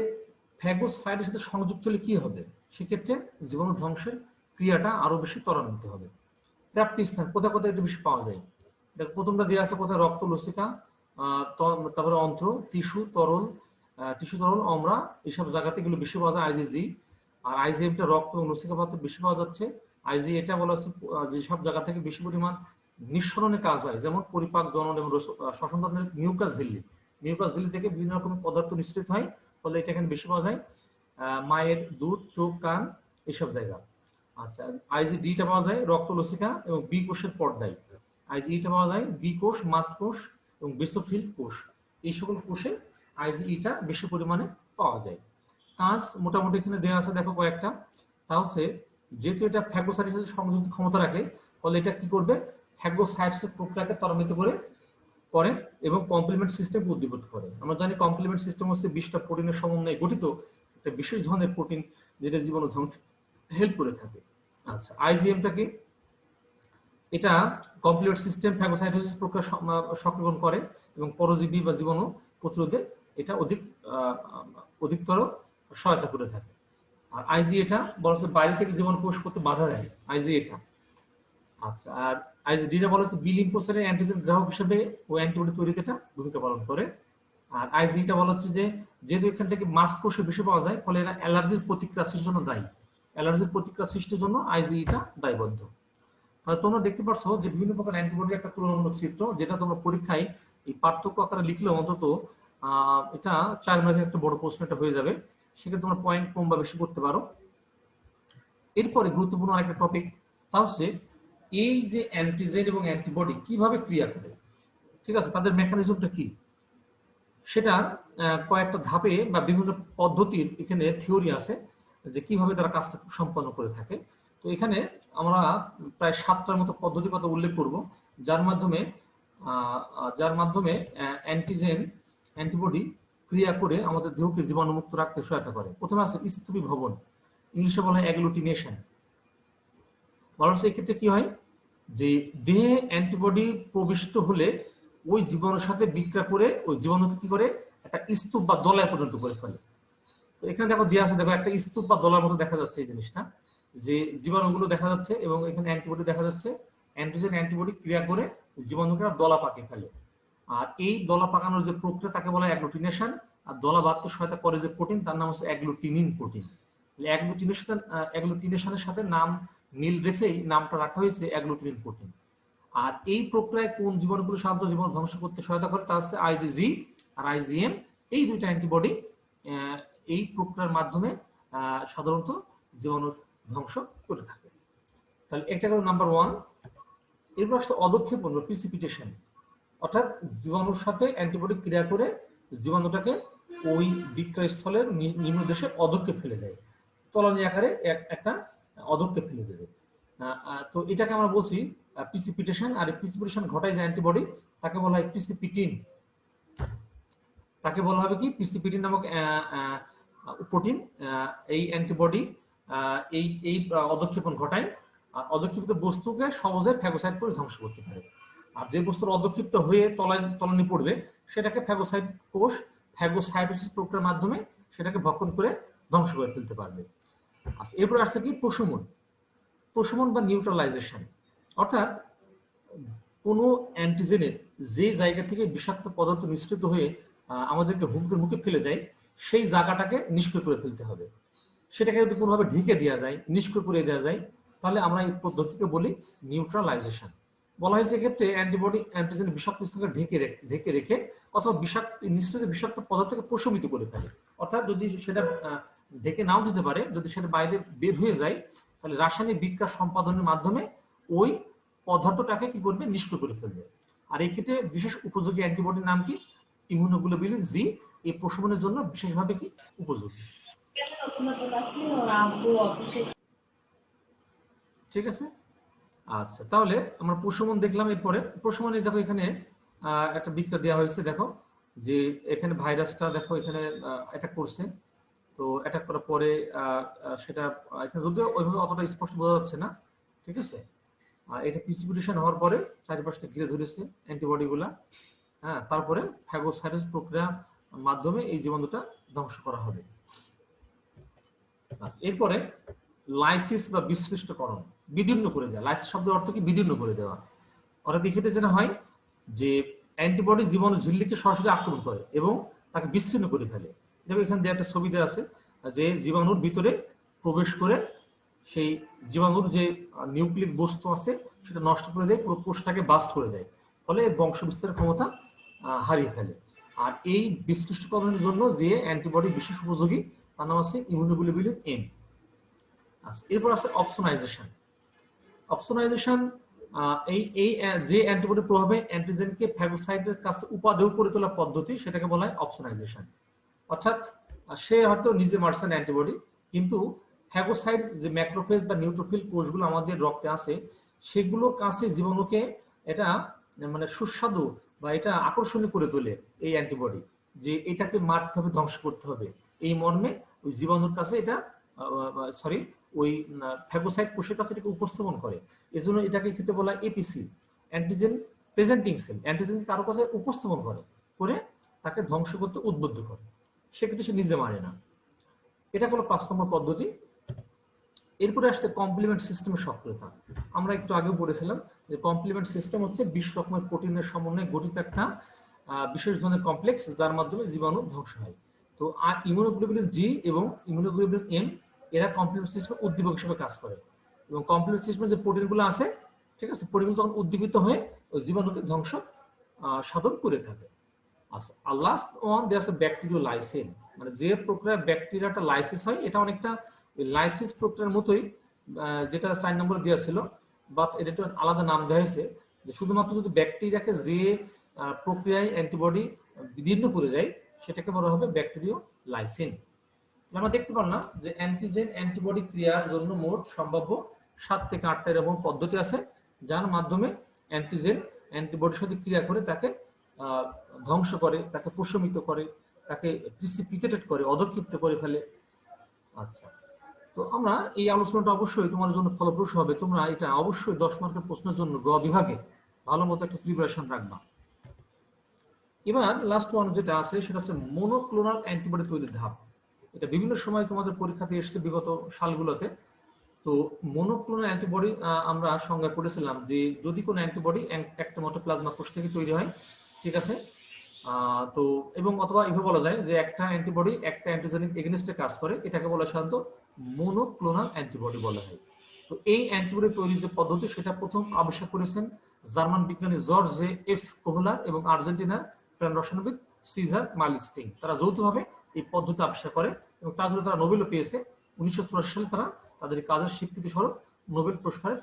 ফ্যাগোসাইটের সাথে সংযুক্ত হলে কি হবে, সেক্ষেত্রে জীবাণু ধ্বংসের ক্রিয়াটা আরো বেশি ত্বরান্বিত হবে। প্রাপ্তি স্থান কোথায় কোথায় একটু বেশি পাওয়া যায়, দেখ প্রথমটা দেওয়া আছে কোথায়, রক্ত, লসিকা, তারপরে অন্ত্র, টিস্যু, তরল, অমরা, এইসব জায়গাতে এগুলো বেশি পাওয়া যায় আইজিজি। আর আইজিএমটা রক্ত এবং লসিকা পাত্রে বেশি পাওয়া যাচ্ছে। আইজি এটা বলা হচ্ছে যেসব জায়গা থেকে বেশি পরিমাণ নিঃসরণের কাজ হয়, যেমন পরিপাক, জনন এবং শ্বসন ধরনের মিউকাস ঝিল্লি, থেকে বিভিন্ন রকমের পদার্থ নিঃসৃত হয়, ফলে এটা এখানে বেশি পাওয়া যায়। মায়ের দুধ, চোখ, কান, এইসব জায়গা। আচ্ছা, আইজি ডিটা পাওয়া যায় রক্ত, লসিকা এবং বি কোষের পর্দায়। আইজি ইটা পাওয়া যায় বি কোষ, মাস্ট কোষ এবং বেসোফিল কোষ, এই সকল কোষে আইজি ইটা বেশি পরিমাণে পাওয়া যায়। কাজ মোটামুটি এখানে দেওয়া আছে দেখো কয়েকটা। তা হচ্ছে যেহেতু এটা ফ্যাগোসাইটের সাথে সংযোগ ক্ষমতা রাখে, ফলে এটা কি করবে, ফ্যাগোসাইটসের প্রক্রিয়াকে ত্বরান্বিত করে এবং কমপ্লিমেন্ট সিস্টেম উদ্দীপিত করে। আমরা জানি কমপ্লিমেন্ট সিস্টেম হচ্ছে 20টা প্রোটিনের সমন্বয়ে গঠিত একটা বিশেষ ধরনের প্রোটিন, যেটা জীবাণু ধ্বংস হেল্প করে থাকে। আচ্ছা, আইজিএমটা কি? এটা কমপ্লিমেন্ট সিস্টেম ফ্যাগোসাইটোসিস প্রক্রিয়া সক্রিয়ণ করে এবং পরজীবী বা জীবাণু প্রতিরোধে এটা অধিকতর সহায়তা করে থাকে। আর আইজি এটা বলা হচ্ছে বাইরে থেকে জীবাণু প্রবেশ করতে বাধা দেয়, আইজি এটা। আচ্ছা, আর আইজি ডিটা বলা হচ্ছে বি লিম্ফোসাইটের অ্যান্টিজেন গ্রাহক হিসেবে ও অ্যান্টিবডি তৈরিতে এটা ভূমিকা পালন করে। আর আইজিটা বলা হচ্ছে যে যেহেতু এখান থেকে মাস্ক কোষে বেশি পাওয়া যায়, ফলে এরা অ্যালার্জির প্রতিক্রিয়া সৃষ্টির জন্য দায়ী। অ্যালার্জির প্রতিক্রিয়া সৃষ্টির জন্য আইজিটা দায়বদ্ধ। তাহলে তোমরা দেখতে পাচ্ছ যে বিভিন্ন প্রকার অ্যান্টিবডির একটা তুলনামূলক চিত্র, যেটা তোমরা পরীক্ষায় এই পার্থক্য আকারে লিখলে অন্তত এটা 4 মার্কের একটা বড় প্রশ্ন এটা হয়ে যাবে, সেক্ষেত্রে তোমরা পয়েন্ট কম বা বেশি করতে পারো। এরপরে গুরুত্বপূর্ণ আরেকটা টপিক, তা হচ্ছে এই যে অ্যান্টিজেন এবং অ্যান্টিবডি কিভাবে ক্রিয়া করে, ঠিক আছে, তাদের মেকানিজমটা কি, সেটা কয়েকটা ধাপে বা বিভিন্ন পদ্ধতির এখানে থিওরি আছে যে কিভাবে তারা কাজটা সম্পন্ন করে থাকে। তো এখানে আমরা প্রায় 7টার মতো পদ্ধতির কথা উল্লেখ করব, যার মাধ্যমে অ্যান্টিজেন অ্যান্টিবডি ক্রিয়া করে আমাদের দেহকে জীবাণুমুক্ত রাখতে সহায়তা করে। প্রথমে আছে স্থূপীভবন, ইংলিশে বলা হয় অ্যাগ্লুটিনেশন। বলা হচ্ছে এক্ষেত্রে কি হয় যে দেহে অ্যান্টিবডি প্রবিষ্ট হলে ওই জীবাণুর সাথে বিক্রিয়া করে ওই জীবাণুকে কি করে একটা স্তূপ বা দলায় পরিণত করে ফেলে। তো এখানে দেখো দেওয়া আছে, দেখো একটা স্তূপ বা দলার মতো দেখা যাচ্ছে এই জিনিসটা, যে জীবাণুগুলো দেখা যাচ্ছে এবং এখানে অ্যান্টিবডি দেখা যাচ্ছে। অ্যান্টিজেন অ্যান্টিবডি ক্রিয়া করে জীবাণুকে দলা পাকিয়ে ফেলে। আর এই দলা পাকানোর যে প্রক্রিয়া তাকে বলা হয় অ্যাগ্লুটিনেশন। আর দলা বাঁধতে সহায়তা করে যে প্রোটিন, তার নাম হচ্ছে অ্যাগ্লুটিনিন প্রোটিন। অ্যাগ্লুটিনেশনের সাথে নাম মিল রেখেই নামটা রাখা হয়েছে অ্যাগ্লুটিনিন প্রোটিন। আর এই প্রক্রিয়ায় কোন জীবাণুগুলো সাধারণত জীবাণু ধ্বংস করতে সহায়তা করে, তা হচ্ছে আইজিজি আর আইজিএম। এই দুইটা অ্যান্টিবডি এই প্রক্রিয়ার মাধ্যমে সাধারণত জীবাণু ধ্বংস করে থাকে। তাহলে এটা হলো নাম্বার 1। এরপর আসছে অদক্ষেপণ বা প্রিসিপিটেশন, অর্থাৎ জীবাণুর সাথে অ্যান্টিবডি ক্রিয়া করে জীবাণুটাকে ওই বিক্রয়স্থলের নিম্নদেশে অদক্ষেপ ফেলে দেয়, তলানি আকারে একটা অদক্ষেপ ফেলে দেবে। তো এটাকে আমরা বলছি প্রিসিপিটেশন। আর প্রিসিপিটেশন ঘটায় যে অ্যান্টিবডি তাকে বলা হয় প্রিসিপিটিন। তাকে বলা হবে কি প্রিসিপিটিন নামক প্রোটিন। এই অ্যান্টিবডি এই অদক্ষেপণ ঘটায়। আর অদক্ষিপ্ত বস্তুকে সহজে ফ্যাগোসাইট করে ধ্বংস করতে পারে। আর যে বস্তুর অদক্ষিপ্ত হয়ে তলানি পড়বে সেটাকে ফ্যাগোসাইট কোষ ফ্যাগোসাইটোসিস প্রক্রিয়ার মাধ্যমে সেটাকে ভক্ষণ করে ধ্বংস করে ফেলতে পারবে। আচ্ছা, এরপর আসছে কি প্রশমন বা নিউট্রালাইজেশন, অর্থাৎ কোনো অ্যান্টিজেনের যে জায়গা থেকে বিষাক্ত পদার্থ মিশ্রিত হয়ে আমাদেরকে হুমকির মুখে ফেলে দেয়, সেই জায়গাটাকে নিষ্ক্রিয় করে ফেলতে হবে। সেটাকে যদি কোনোভাবে ঢেকে দেওয়া যায়, নিষ্ক্রিয় করে দেওয়া যায়, তাহলে আমরা এই পদ্ধতিকে বলি নিউট্রালাইজেশন। বলা হয়েছে এক্ষেত্রে অ্যান্টিবডি অ্যান্টিজেন বিষাক্ত স্থানকে ঢেকে রেখে অথবা নিঃসৃত বিষাক্ত পদার্থকে প্রশমিত করে ফেলে। অর্থাৎ যদি সেটা ঢেকে নাও দিতে পারে, যদি সেটা বাইরে বের হয়ে যায়, তাহলে রাসায়নিক বিক্রিয়া সম্পাদনের মাধ্যমে ওই পদার্থটাকে কি করবে, নিষ্ক্রিয় করে ফেলবে। আর এই ক্ষেত্রে বিশেষ উপযোগী অ্যান্টিবডির নাম কি, ইমিউনোগ্লোবুলিন জি। এই প্রশমনের জন্য বিশেষভাবে কি উপযোগী। ঠিক আছে। আচ্ছা, তাহলে আমরা প্রশমন দেখলাম। এরপরে প্রশমনে দেখো এখানে একটা বিক্রিয়া দেওয়া হয়েছে, দেখো যে এখানে ভাইরাসটা দেখো এখানে অ্যাটাক করছে। তো অ্যাটাক করার পরে সেটা এখানে যদিও ওইভাবে অতটা স্পষ্ট বোঝা যাচ্ছে না, ঠিক আছে। এটা প্রিসিপিটেশন হওয়ার পরে চারিপাশটা ঘিরে ধরেছে অ্যান্টিবডি গুলা। হ্যাঁ, তারপরে ফ্যাগোসাইটোসিস প্রক্রিয়ার মাধ্যমে এই জীবাণুটা ধ্বংস করা হবে। এরপরে লাইসিস বা বিশ্লিষ্টকরণ, বিদীর্ণ করে দেওয়া। লাইসিস শব্দের অর্থ কি, বিদীর্ণ করে দেওয়া। অর্থাৎ এক্ষেত্রে যেটা হয় যে অ্যান্টিবডি জীবাণু ঝিল্লিকে সরাসরি আক্রমণ করে এবং তাকে বিচ্ছিন্ন করে ফেলে। দেখো এখানে যে একটা ছবি দেওয়া আছে যে জীবাণুর ভিতরে প্রবেশ করে সেই জীবাণুর যে নিউক্লিক বস্তু আছে সেটা নষ্ট করে দেয়, পুরো কোষটাকে বাস্ট করে দেয়, ফলে বংশ বিস্তারের ক্ষমতা হারিয়ে ফেলে। আর এই বিশৃষ্টিকরণের জন্য যে অ্যান্টিবডি বিশেষ উপযোগী তার নাম আছে ইমিউনোগ্লোবুলিন এম। আচ্ছা, এরপর আছে অপসোনাইজেশন। অপসোনাইজেশন এই এই যে অ্যান্টিবডির প্রভাবে অ্যান্টিজেনকে ফ্যাগোসাইটের কাছে উপাদেয় করে তোলা পদ্ধতি, সেটাকে বলা হয় অপসোনাইজেশন। অর্থাৎ সে হয়তো নিজে মারছেন অ্যান্টিবডি, কিন্তু ফ্যাগোসাইট যে ম্যাক্রোফেজ বা নিউট্রোফিল কোষগুলো আমাদের রক্তে আছে সেগুলোর কাছে জীবাণুকে এটা মানে সুস্বাদু বা এটা আকর্ষণীয় করে তোলে এই অ্যান্টিবডি, যে এটাকে মারতে হবে, ধ্বংস করতে হবে, এই মর্মে ওই জীবাণুর কাছে এটা সরি ওই ফ্যাগোসাইট কোষের কাছে এটাকে উপস্থাপন করে। এজন্য এটাকে ক্ষেত্রে বলা হয় এপিসি, অ্যান্টিজেন প্রেজেন্টিং সেল। অ্যান্টিজেনকে কারো কাছে উপস্থাপন করে করে তাকে ধ্বংস করতে উদ্বুদ্ধ করে, সেক্ষেত্রে সে নিজে মারে না। এটা হলো 5 নম্বর পদ্ধতি। এরপরে আসছে কমপ্লিমেন্ট সিস্টেমের সক্রিয়তা। আমরা একটু আগেও পড়েছিলাম যে কমপ্লিমেন্ট সিস্টেম হচ্ছে 20 রকমের প্রোটিনের সমন্বয়ে গঠিত একটা বিশেষ ধরনের কমপ্লেক্স, যার মাধ্যমে জীবাণু ধ্বংস হয়। তো আর ইমিউনোগ্লোবুলিন জি এবং ইমিউনোগ্লোবুলিন এম এরা কমপ্লিমেন্ট সিস্টেম উদ্দীপক হিসেবে কাজ করে, এবং কমপ্লিমেন্ট সিস্টেমে যে প্রোটিনগুলো আছে, ঠিক আছে, প্রোটিনগুলো তখন উদ্দীপিত হয়ে ওই জীবাণুকে ধ্বংস সাধন করে থাকে। আচ্ছা, আর লাস্ট ওয়ান দেয়ার আছে ব্যাকটেরিওলাইসিন, মানে যে প্রক্রিয়া ব্যাকটেরিয়াটা লাইসিস হয় এটা অনেকটা লাইসিস প্রক্রিয়ার মতোই, যেটা 4 নম্বরে দেওয়া ছিল, বাট এটা একটু আলাদা নাম দেওয়া হয়েছে, যে শুধুমাত্র যদি ব্যাকটেরিয়াকে যে প্রক্রিয়ায় অ্যান্টিবডি বিদীর্ণ করে যায় সেটাকে বলা হবে ব্যাকটেরিওলাইসিন। আমরা দেখতে পারলাম যে অ্যান্টিজেন অ্যান্টিবডি ক্রিয়ার জন্য মোট সম্ভাব্য 7 থেকে 8টা এরকম পদ্ধতি আছে, যার মাধ্যমে অ্যান্টিজেন অ্যান্টিবডির সাথে ক্রিয়া করে তাকে ধ্বংস করে, তাকে প্রশমিত করে, তাকে প্রিসিপিটেটেড করে, অধঃক্ষিপ্ত করে ফেলে। আচ্ছা, তো আমরা এই আলোচনাটা অবশ্যই তোমার জন্য ফলপ্রসূ হবে। তোমরা এটা অবশ্যই 10 মার্কের প্রশ্নের জন্য গ বিভাগে ভালো মতো একটা প্রিপারেশন রাখবা। এবার লাস্ট ওয়ান যেটা আছে সেটা হচ্ছে মনোক্লোনাল অ্যান্টিবডি তৈরির ধাপ। এটা বিভিন্ন সময় তোমাদের পরীক্ষাতে এসেছে বিগত সালগুলোতে। তো মনোক্লোনাল অ্যান্টিবডি আমরা সংজ্ঞা করেছিলাম যে যদি কোনো অ্যান্টিবডি একটা মটোপ্লাজমা কোষ থেকে তৈরি হয়, ঠিক আছে, তো এবং অথবা এভাবে বলা যায় যে একটা অ্যান্টিবডি একটা অ্যান্টিজেনিক এগেনস্টে কাজ করে, এটাকে বলা সাধারণত মনোক্লোনাল অ্যান্টিবডি বলা হয়। তো এই অ্যান্টিবডি তৈরির যে পদ্ধতি সেটা প্রথম আবিষ্কার করেছেন জার্মান বিজ্ঞানী জর্জ জে এফ কোহলার এবং আর্জেন্টিনার প্রাণ রসায়নবিদ সিজার মাইলস্টিং। তারা যৌথভাবে এই পদ্ধতি আবিষ্কার করে এবং তার জন্য তারা নোবেলও পেয়েছে। 1984 সালে তারা তাদের কাজের স্বীকৃতি স্বরূপ নোবেল পুরস্কারে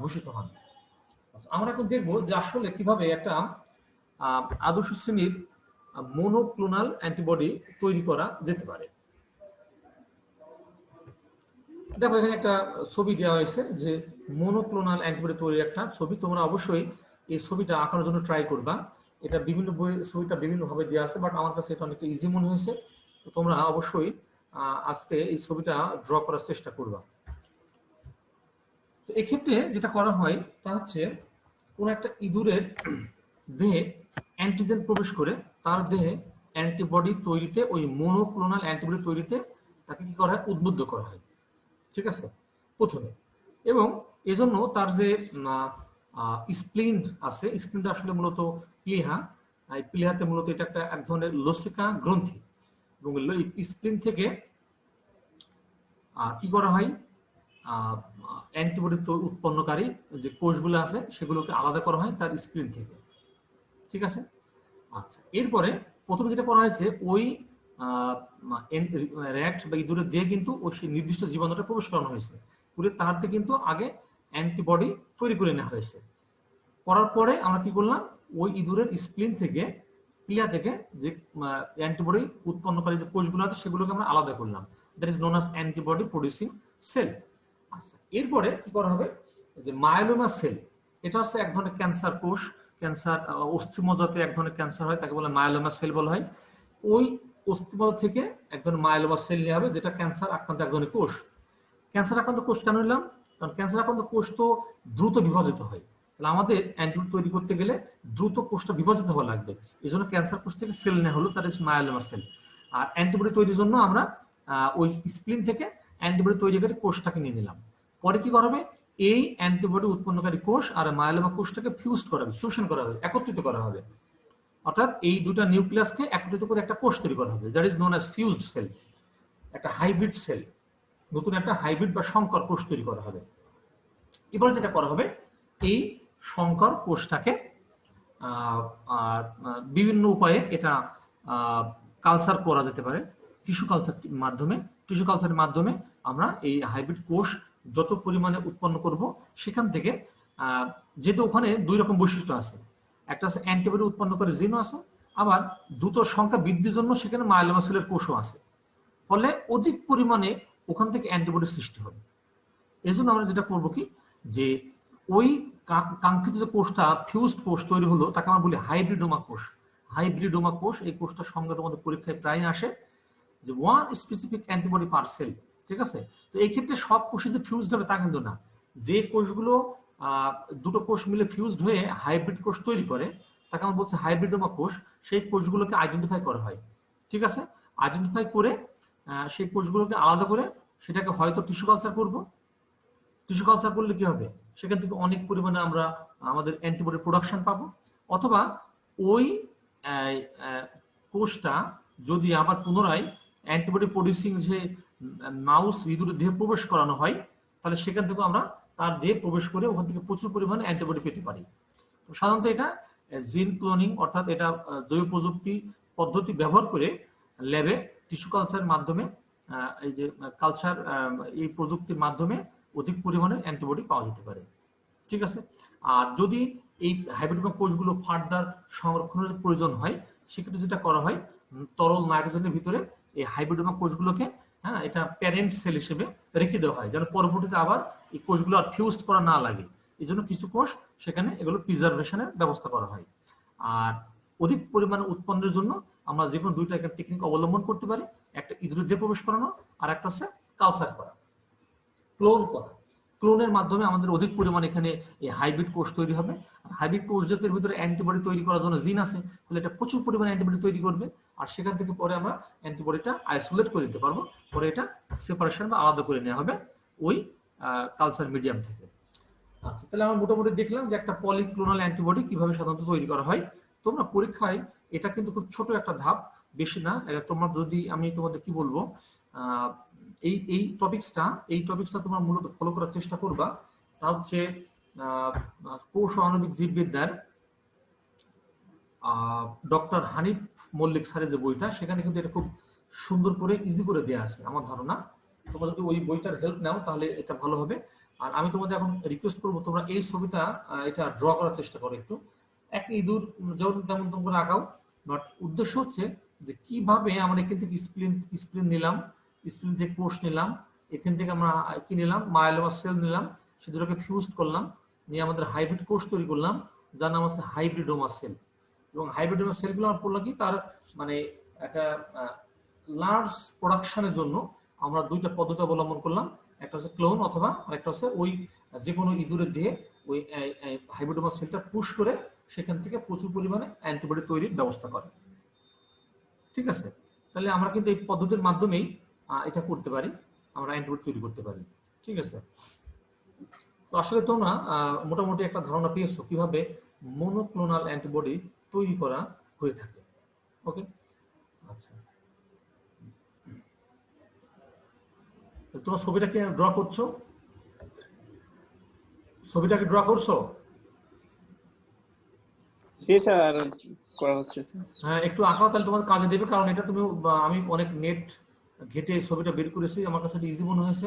ভূষিত হন। আমরা এখন দেখবো যে আসলে কিভাবে একটা আদর্শ শ্রেণীর মনোক্লোনাল অ্যান্টিবডি তৈরি করা যেতে পারে। দেখো এখানে একটা ছবি দেওয়া হয়েছে যে মনোক্লোনাল অ্যান্টিবডি তৈরির একটা ছবি। তোমরা অবশ্যই এই ছবিটা আঁকানোর জন্য ট্রাই করবা। এটা বিভিন্ন বই ছবিটা বিভিন্ন ভাবে দেওয়া আছে, বাট আমার কাছে এটা অনেকটা ইজি মনে হয়েছে। তো তোমরা অবশ্যই আজকে এই ছবিটা ড্র করার চেষ্টা করবা। তো এক্ষেত্রে যেটা করা হয় তা হচ্ছে কোন একটা ইঁদুরের দেহে অ্যান্টিজেন প্রবেশ করে তার দেহে অ্যান্টিবডি তৈরিতে, ওই মনোক্লোনাল অ্যান্টিবডি তৈরিতে তাকে কি করা হয়, উদ্বুদ্ধ করা হয়, ঠিক আছে, প্রথমে। এবং এজন্য তার যে স্প্লিন আছে, স্প্লিনটা আসলে মূলত প্লিহা, এই প্লিহাতে মূলত এটা একটা এক ধরনের লসিকা গ্রন্থি, এবং এই স্প্লিন থেকে কি করা হয়, অ্যান্টিবডি উৎপন্নকারী যে কোষগুলো আছে সেগুলোকে আলাদা করা হয় তার স্প্লিন থেকে, ঠিক আছে। আচ্ছা, এরপরে প্রথমে যেটা করা হয়েছে ওই র্যাট বা ইঁদুরের দিয়ে কিন্তু ওই নির্দিষ্ট জীবাণুটা প্রবেশ করানো হয়েছে, করে তারতে কিন্তু আগে অ্যান্টিবডি তৈরি করে নেওয়া হয়েছে। করার পরে আমরা কি করলাম, ওই ইঁদুরের স্প্লিন থেকে, প্লিহা থেকে যে অ্যান্টিবডি উৎপন্নকারী যে কোষগুলো আছে সেগুলোকে আমরা আলাদা করলাম, that is known as antibody producing cell. আচ্ছা, এরপরে কি করা হবে, যে মায়োলোমা সেল, এটা হচ্ছে এক ধরনের ক্যান্সার কোষ, ক্যান্সার অস্থিমজ্জাতে এক ধরনের ক্যান্সার হয়, তাকে বলে মায়োলোমা সেল বলা হয়। ওই অস্থিমজ্জা থেকে এক ধরনের মায়োলোমা সেল নেওয়া হবে, যেটা ক্যান্সার আক্রান্ত এক ধরনের কোষ। ক্যান্সার আক্রান্ত কোষ কেন নিলাম, কারণ ক্যান্সার আক্রান্ত কোষ তো দ্রুত বিভাজিত হয়, তাহলে আমাদের অ্যান্টিবডি তৈরি করতে গেলে দ্রুত কোষটা বিভাজিত হওয়া লাগবে, এই জন্য ক্যান্সার কোষ থেকে সেল নেওয়া হলো, তার মায়োলোমা সেল। আর অ্যান্টিবডি তৈরির জন্য আমরা ওই স্প্লিন থেকে অ্যান্টিবডি তৈরি করে কোষটাকে নিয়ে নিলাম। পরে কি করা হবে, এই অ্যান্টিবডি উৎপন্নকারী কোষ আর মায়োলোমা কোষটাকে ফিউজ করা হবে, ফিউশন করা হবে, একত্রিত করা হবে। অর্থাৎ এই দুটা নিউক্লিয়াসকে একত্রিত করে একটা কোষ তৈরি করা হবে, that is known as fused cell, একটা হাইব্রিড সেল, নতুন একটা হাইব্রিড বা সংকর কোষ তৈরি করা হবে। এবার যেটা করা হবে, এই সংকর কোষটাকে বিভিন্ন উপায়ে এটা কালচার করা যেতে পারে, টিস্যু কালচারের মাধ্যমে আমরা এই হাইব্রিড কোষ যত পরিমাণে উৎপন্ন করব সেখান থেকে, যেহেতু ওখানে দুই রকম বৈশিষ্ট্য আছে, একটা আছে অ্যান্টিবডি উৎপন্নকারী জিনও আছে, আবার দ্রুত সংখ্যা বৃদ্ধির জন্য সেখানে মায়োলোমা সেলের কোষও আছে, ফলে অধিক পরিমাণে ওখান থেকে অ্যান্টিবডি সৃষ্টি হবে। এই জন্য আমরা যেটা করবো কি, যে ওই কাঙ্ক্ষিত যে কোষটা ফিউজড কোষ তৈরি হলো তাকে আমরা বলি হাইব্রিডোমা কোষ। হাইব্রিডোমা কোষ, এই কোষটা সংজ্ঞার মধ্যে পরীক্ষায় প্রায় আসে যে ওয়ান স্পেসিফিক অ্যান্টিবডি পার সেল। ঠিক আছে, তো এই ক্ষেত্রে সব কোষে যে ফিউজড হবে তা কিন্তু না। যে কোষগুলো দুটো কোষ মিলে ফিউজড হয়ে হাইব্রিড কোষ তৈরি করে তাকে আমরা বলছি হাইব্রিডোমা কোষ। সেই কোষগুলোকে আইডেন্টিফাই করা হয়। ঠিক আছে, আইডেন্টিফাই করে সেই কোষগুলোকে আলাদা করে সেটাকে হয়তো টিস্যু কালচার করবো। টিস্যু কালচার করলে কি হবে, সেখান থেকে অনেক পরিমাণে আমরা আমাদের অ্যান্টিবডি প্রোডাকশন পাবো। অথবা ওই কোষটা যদি আবার পুনরায় অ্যান্টিবডি প্রডিউসিং যে মাউস ইঁদুরের দেহে প্রবেশ করানো হয়, তাহলে সেখান থেকে আমরা তার দেহে প্রবেশ করে ওখান থেকে প্রচুর পরিমাণে অ্যান্টিবডি পেতে পারি। তো সাধারণত এটা জিন ক্লোনিং, অর্থাৎ এটা জৈব প্রযুক্তি পদ্ধতি ব্যবহার করে ল্যাবে টিস্যু কালচারের মাধ্যমে, এই যে কালচার, এই প্রযুক্তির মাধ্যমে অধিক পরিমাণে অ্যান্টিবডি পাওয়া যেতে পারে। ঠিক আছে, আর যদি এই হাইব্রিডোমা কোষগুলো ফার্দার সংরক্ষণের প্রয়োজন হয়, সেক্ষেত্রে যেটা করা হয়, তরল নাইট্রোজেনের ভিতরে এই হাইব্রিডোমা কোষগুলোকে, হ্যাঁ, এটা প্যারেন্ট সেল হিসেবে রেখে দেওয়া হয়, যেন পরবর্তীতে আবার এই কোষগুলো আর ফিউজড করা না লাগে। এই জন্য কিছু কোষ সেখানে এগুলো প্রিজার্ভেশনের ব্যবস্থা করা হয়। আর অধিক পরিমাণে উৎপন্নের জন্য আমরা যে কোনো দুইটা টেকনিক অবলম্বন করতে পারি। একটা ইঁদুরের দেহে প্রবেশ করানো, আর একটা হচ্ছে কালচার করা, ক্লোন করা। ক্লোনের মাধ্যমে আমাদের অধিক পরিমাণে এখানে এই হাইব্রিড কোষ তৈরি হবে। হাইব্রিড কোষ জাতের ভিতরে অ্যান্টিবডি তৈরি করার জন্য জিন আছে, তাহলে এটা প্রচুর পরিমাণে অ্যান্টিবডি তৈরি করবে। আর সেখান থেকে পরে আমরা অ্যান্টিবডিটা আইসোলেট করে দিতে পারবো, পরে এটা সেপারেশন বা আলাদা করে নেওয়া হবে ওই কালচার মিডিয়াম থেকে। আচ্ছা, তাহলে আমরা মোটামুটি দেখলাম যে একটা পলিক্লোনাল অ্যান্টিবডি কিভাবে সাধারণত তৈরি করা হয়। তোমরা পরীক্ষায় এটা কিন্তু খুব ছোট একটা ধাপ, বেশি না। তোমার যদি আমি তোমাদের কি বলবো, এই এই টপিকসটা তোমরা মূলত ফলো করার চেষ্টা করবা। তা হচ্ছে কোষ ও আণবিক জীববিদ্যার ডক্টর হানিফ মল্লিক স্যারের যে বইটা, সেখানে কিন্তু এটা খুব সুন্দর করে ইজি করে দেওয়া আছে আমার ধারণা। তোমরা যদি ওই বইটার হেল্প নাও তাহলে এটা ভালো হবে। আর আমি তোমাদের এখন রিকোয়েস্ট করবো, তোমরা এই ছবিটা এটা ড্র করার চেষ্টা করো একটু। একটা ইঁদুর যেমন তেমন তোমরা আঁকাও, বাট উদ্দেশ্য হচ্ছে যে কিভাবে আমরা এখান থেকে স্প্লিন নিলাম, স্প্লিন থেকে কোষ নিলাম, এখান থেকে আমরা কি নিলাম, মায়োলোমা সেল নিলাম, সে দুটোকে ফিউজ করলাম, নিয়ে আমাদের হাইব্রিড কোষ তৈরি করলাম, যার নাম আছে হাইব্রিডোমা সেল। এবং হাইব্রিডোমা সেলগুলো আমার পড়লো কি, তার মানে একটা লার্জ প্রোডাকশনের জন্য আমরা দুইটা পদ্ধতি অবলম্বন করলাম। একটা হচ্ছে ক্লোন, অথবা আরেকটা হচ্ছে ওই যে কোনো ইঁদুরের দিয়ে ওই হাইব্রিডোমা সেলটা পুশ করে সেখান থেকে প্রচুর পরিমাণে অ্যান্টিবডি তৈরির ব্যবস্থা করে। ঠিক আছে, তাহলে আমরা কিন্তু এই পদ্ধতির মাধ্যমেই এটা করতে পারি, আমরা অ্যান্টিবডি তৈরি করতে পারি। ঠিক আছে, তো আসলে তোমরা মোটামুটি একটা ধারণা পেয়েছো কিভাবে মনোক্লোনাল অ্যান্টিবডি তৈরি করা হয়ে থাকে। ওকে, আচ্ছা, তোমার ছবিটাকে ড্র করছো, ছবিটাকে ড্র করছো? জি স্যার, করা হচ্ছে স্যার। হ্যাঁ, একটু আঁকাও, তাহলে তোমার কাজে দেবে। কারণ এটা তুমি, আমি অনেক নেট ঘেটে এই ছবিটা বের করেছি, আমার কাছে ইজি মনে হয়েছে,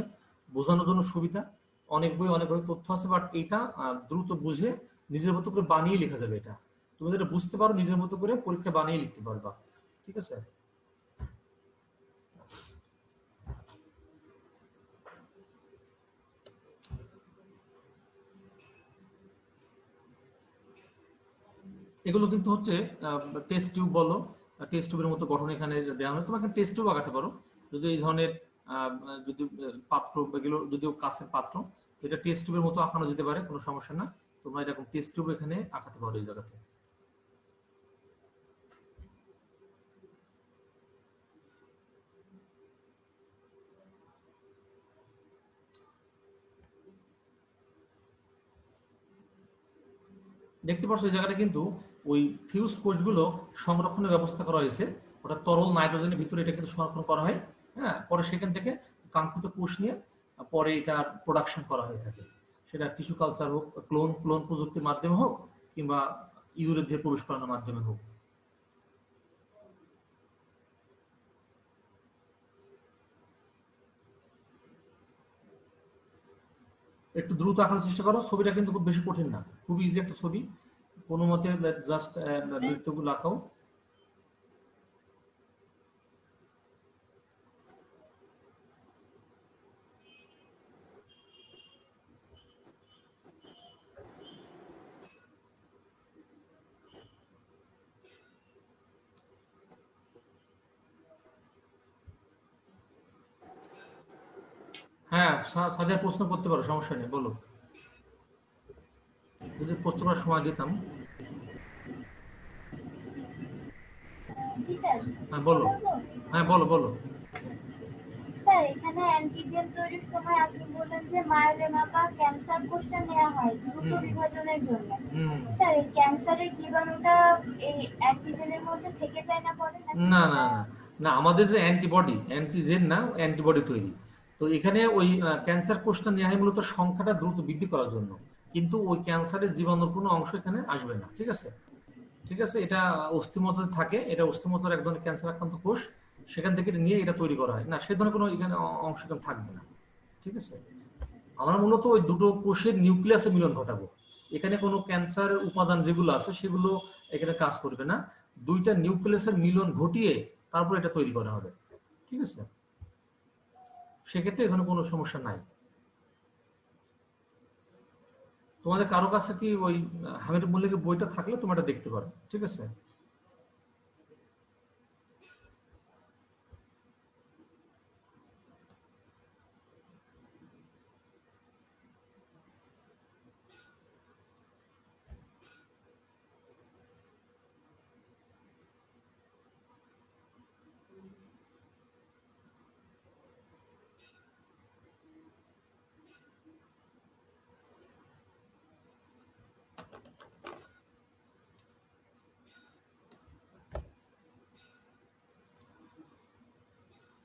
বোঝানোর জন্য সুবিধা। অনেক বই অনেকভাবে তথ্য আছে, বাট এটা দ্রুত বুঝে নিজের মতো করে বানিয়ে লেখা যাবে। এটা তুমি যেটা বুঝতে পারো নিজের মতো করে পরীক্ষা বানিয়ে লিখতে পারবা। ঠিক আছে, এগুলো কিন্তু হচ্ছে টেস্ট টিউব বলো, টেস্ট টিউবের মতো গঠন এখানে দেওয়া হয়। তোমাকে টেস্ট টিউব আঁকাতে পারো যদি এই ধরনের যদি পাত্র, এগুলো যদিও কাছের পাত্র, এটা টেস্ট টিউবের মতো আঁকানো যেতে পারে, কোনো সমস্যা না। তোমরা এরকম টেস্ট টিউব এখানে আঁকাতে পারো এই জায়গাতে। দেখতে পাচ্ছ এই জায়গাটা কিন্তু ওই ফিউজ কোষগুলো সংরক্ষণের ব্যবস্থা করা হয়েছে, ওটা তরল নাইট্রোজেনের ভিতরে এটা কিন্তু সংরক্ষণ করা হয়। হ্যাঁ, পরে সেখান থেকে কাঙ্ক্ষিত কোষ নিয়ে পরে এটা প্রোডাকশন করা হয়ে থাকে, সেটা টিস্যু কালচার হোক, ক্লোন ক্লোন প্রযুক্তির মাধ্যমে হোক, কিংবা ইঁদুরের দিয়ে প্রবেশ করানোর মাধ্যমে হোক। একটু দ্রুত আঁকার চেষ্টা করো, ছবিটা কিন্তু খুব বেশি কঠিন না, খুব ইজি একটা ছবি, কোনো মতে জাস্ট বৃত্তগুলো আঁকাও। হ্যাঁ, সাথে প্রশ্ন করতে পারো, সমস্যা নেই, বলো। যদি প্রশ্ন করার সময় দিতাম। জি স্যার। হ্যাঁ বলো। হ্যাঁ বলো বলো। স্যার এখানে অ্যান্টিজেন তৈরির সময় আপনি বললেন যে মায়োলেমা বা ক্যান্সার কোষটা নেওয়া হয় দ্রুত বিভাজনের জন্য। স্যার এই ক্যান্সারের জীবাণুটা এই অ্যান্টিজেনের মধ্যে থেকে যায় না পরে? না না না না, আমাদের যে অ্যান্টিবডি, অ্যান্টিজেন না, অ্যান্টিবডি তৈরি। তো এখানে ওই ক্যান্সার কোষটা নেওয়া হয় মূলত সংখ্যাটা দ্রুত বৃদ্ধি করার জন্য, কিন্তু ওই ক্যান্সারের জীবাণুর কোনো অংশ এখানে আসবে না। ঠিক আছে, ঠিক আছে, এটা অস্থিমজ্জায় থাকে, এটা অস্থিমজ্জার এক ধরনের ক্যান্সার আক্রান্ত কোষ, সেখান থেকে নিয়ে এটা তৈরি করা হয় না, সে ধরনের কোনো এখানে অংশ এখানে থাকবে না। ঠিক আছে, আমরা মূলত ওই দুটো কোষের নিউক্লিয়াসে মিলন ঘটাবো, এখানে কোনো ক্যান্সার উপাদান যেগুলো আছে সেগুলো এখানে কাজ করবে না, দুইটা নিউক্লিয়াসের মিলন ঘটিয়ে তারপর এটা তৈরি করা হবে। ঠিক আছে, সেক্ষেত্রে এখানে কোনো সমস্যা নাই। তোমাদের কারো কাছে কি ওই হামিদ মল্লিকের বইটা থাকলে তোমরা এটা দেখতে পারো। ঠিক আছে,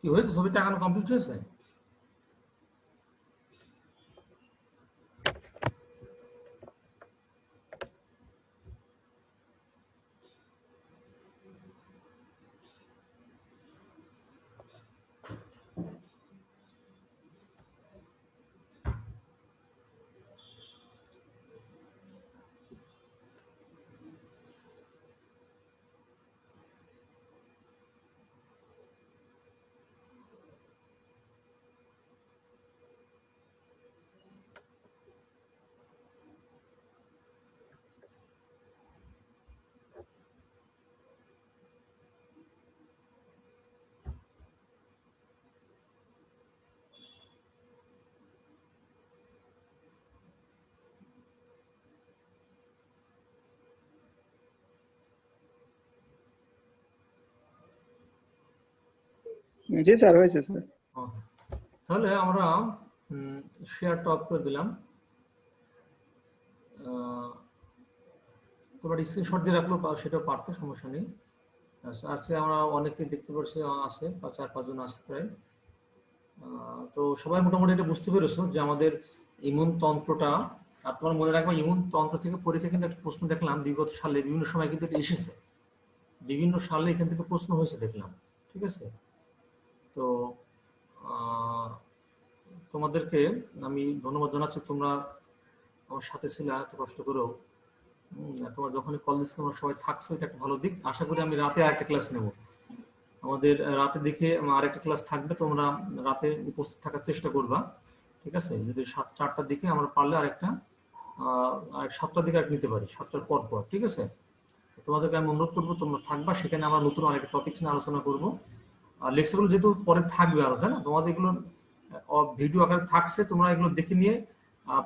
কি হয়েছে, ছবিটা আঁকানো কমপ্লিট হয়েছে? জি স্যার, হয়েছে স্যার। তাহলে আমরা শেয়ার টপ করে দিলাম, তোমার স্ক্রিনশট দিয়ে রাখলেও সেটাও পারতে, সমস্যা নেই। আজকে আমরা অনেকে দেখতে পাচ্ছি আছে, 4-5 জন আছে প্রায়। তো সবাই মোটামুটি এটা বুঝতে পেরেছো যে আমাদের ইমিউন তন্ত্রটা, আর তোমার মনে রাখবে ইমিউন তন্ত্র থেকে পরীক্ষা কিন্তু একটা প্রশ্ন দেখলাম বিগত সালে বিভিন্ন সময় কিন্তু এটা এসেছে, বিভিন্ন সালে এখান থেকে প্রশ্ন হয়েছে দেখলাম। ঠিক আছে, তো তোমাদেরকে আমি ধন্যবাদ জানাচ্ছি, তোমরা আমার সাথে ছিলে এত কষ্ট করেও। তোমার যখনই কলেজ তোমরা সবাই থাকছো, এটা একটা ভালো দিক। আশা করি আমি রাতে আরেকটা ক্লাস নেব, আমাদের রাতে দেখে আরেকটা ক্লাস থাকবে, তোমরা রাতে উপস্থিত থাকার চেষ্টা করবা। ঠিক আছে, যদি 4টার দিকে আমরা পারলে আরেকটা 7টার দিকে আর নিতে পারি, 7টার পর পর। ঠিক আছে, তোমাদেরকে আমি অনুরোধ করবো তোমরা থাকবা, সেখানে আমরা নতুন আরেকটা টপিক নিয়ে আলোচনা করবো। আর লেকচারগুলো যেহেতু পরে থাকবে আরো, তাই না, তোমাদের এগুলো ভিডিও আকারে থাকছে, তোমরা এগুলো দেখে নিয়ে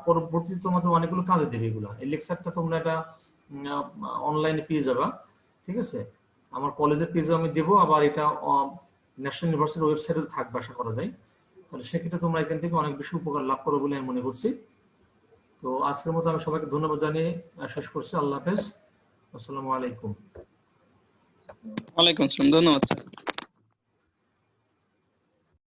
পরবর্তীতে তোমাদের অনেকগুলো কাজে দেবে এগুলো। এই লেকচারটা তোমরা এটা অনলাইনে পেয়ে যাবা। ঠিক আছে, আমার কলেজের পেজে আমি দেবো, আবার এটা ন্যাশনাল ইউনিভার্সিটির ওয়েবসাইটে থাকবে আশা করা যায়। তাহলে সেক্ষেত্রে তোমরা এখান থেকে অনেক বেশি উপকার লাভ করো বলে আমি মনে করছি। তো আজকের মতো আমি সবাইকে ধন্যবাদ জানিয়ে শেষ করছি। আল্লাহ হাফেজ, আসসালামু আলাইকুম। ওয়ালাইকুম আসসালাম, ধন্যবাদ স্যার।